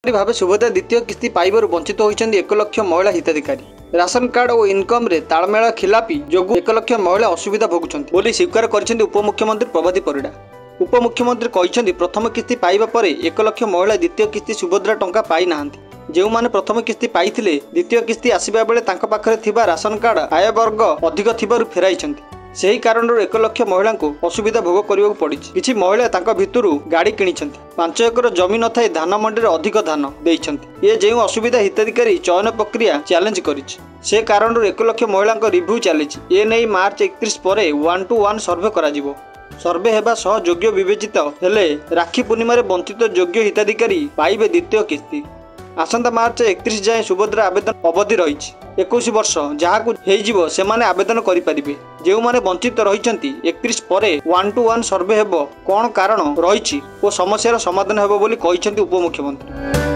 भाव सुभद्रा द्वितीय किस्ती पाइबार वंचित होती 1 लाख महिला हिताधिकारी। राशन कार्ड और इनकम रे तालमेल खिलापी जोगु 1 लाख महिला असुविधा भोगुंट बोली स्वीकार कर उपमुख्यमंत्री प्रभाती परिडा। उपमुख्यमंत्री कहते प्रथम किस्ती पाइबा परे 1 लाख महिला द्वितीय किस्ती सुभद्रा टंका पाई नाहांती। जो माने प्रथम किस्ती पाइथिले द्वितीय किस्ती आसिबा बेले तांका पाखरे थिबा राशन कार्ड आय वर्ग अधिक थिबारु फेराइछंती। सही कारण 1 लाख महिला को असुविधा भोग करने पड़ी। किछि महिला तांका भितरु गाड़ी किनिछंती। 5 एकर जमी न थाई धान मंडी रे अधिक धान देइछंती। ये जो असुविधा हिताधिकारी चयन प्रक्रिया चैलेंज करिछि से कारण 1 लाख महिला रिव्यू चलीछि। ए नै मार्च 31 परे 1 to 1 सर्वे करा जिवो। सर्वे हेबा सह योग्य विवेचित हेले राखी पूर्णिमा रे वंचित योग्य हिताधिकारी पाइबे द्वितीय किस्ती। आसंता मार्च 31 जाए सुभद्रा आवेदन अवधि रही 21 वर्ष जहाँ हो सेमाने आवेदन करें। जो माने वंचित रही 31 परे 1 to 1 सर्वे हेब कौन कारण रही समस्यार समाधान हेब बोली कहते उपमुख्यमंत्री।